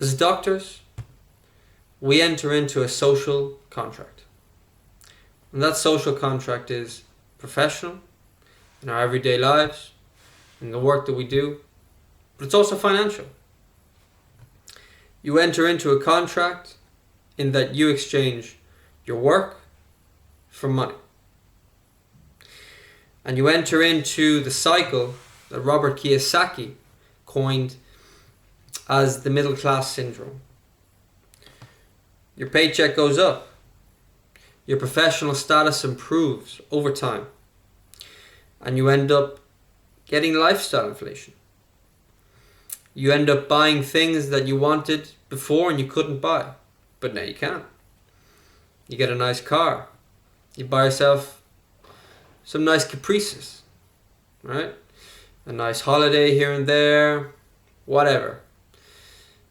As doctors, we enter into a social contract. And that social contract is professional, in our everyday lives, in the work that we do, but it's also financial. You enter into a contract in that you exchange your work for money. And you enter into the cycle that Robert Kiyosaki coined as the middle class syndrome. Your paycheck goes up. Your professional status improves over time. And you end up getting lifestyle inflation. You end up buying things that you wanted before and you couldn't buy, but now you can. You get a nice car. You buy yourself some nice caprices, right? A nice holiday here and there, whatever.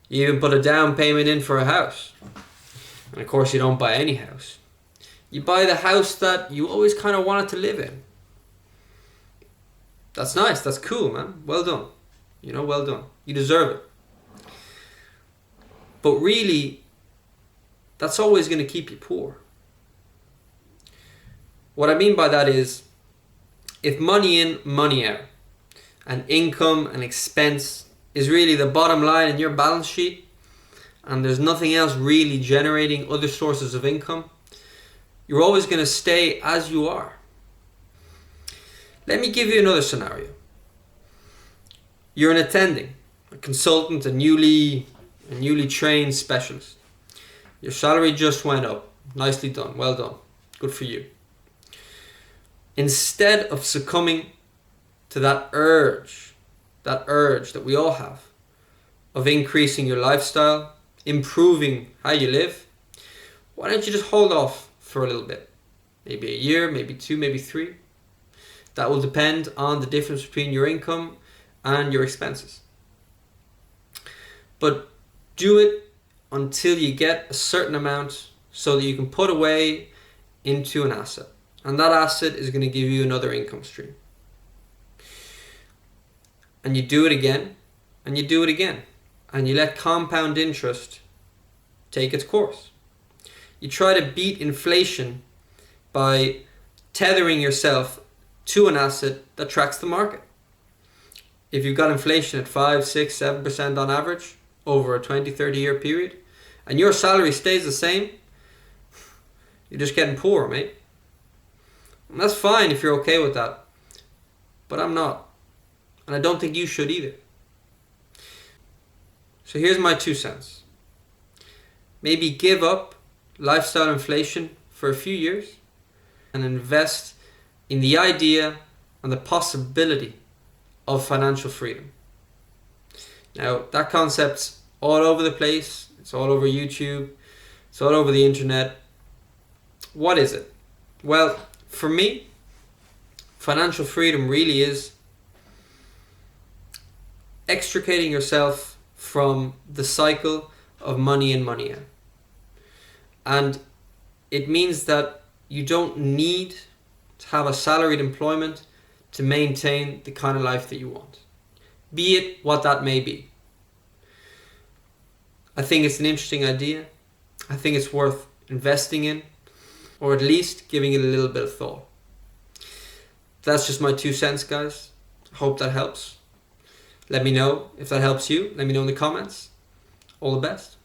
You even put a down payment in for a house. And of course you don't buy any house. You buy the house that you always kind of wanted to live in. That's nice, that's cool, man. Well done. Well done. You deserve it. But really, that's always going to keep you poor. What I mean by that is, if money in, money out, and income and expense is really the bottom line in your balance sheet, and there's nothing else really generating other sources of income, you're always going to stay as you are. Let me give you another scenario. You're an attending, a consultant, a newly trained specialist. Your salary just went up. Nicely done. Well done. Good for you. Instead of succumbing to that urge that we all have of increasing your lifestyle, improving how you live, why don't you just hold off for a little bit? Maybe a year, maybe 2, maybe 3. That will depend on the difference between your income and your expenses. But do it until you get a certain amount so that you can put away into an asset. And that asset is going to give you another income stream. And you do it again, and you do it again. And you let compound interest take its course. You try to beat inflation by tethering yourself to an asset that tracks the market. If you've got inflation at 5, 6, 7% on average over a 20, 30 year period, and your salary stays the same, you're just getting poor, mate. And that's fine if you're okay with that. But I'm not. And I don't think you should either. So here's my 2 cents. Maybe give up lifestyle inflation for a few years and invest in the idea and the possibility of financial freedom. Now, that concept's all over the place. It's all over YouTube. It's all over the internet. What is it? Well, for me, financial freedom really is extricating yourself from the cycle of money in, money out. And it means that you don't need to have a salaried employment to maintain the kind of life that you want, be it what that may be. I think it's an interesting idea. I think it's worth investing in, or at least giving it a little bit of thought. That's just my 2 cents, guys. Hope that helps. Let me know if that helps you. Let me know in the comments. All the best.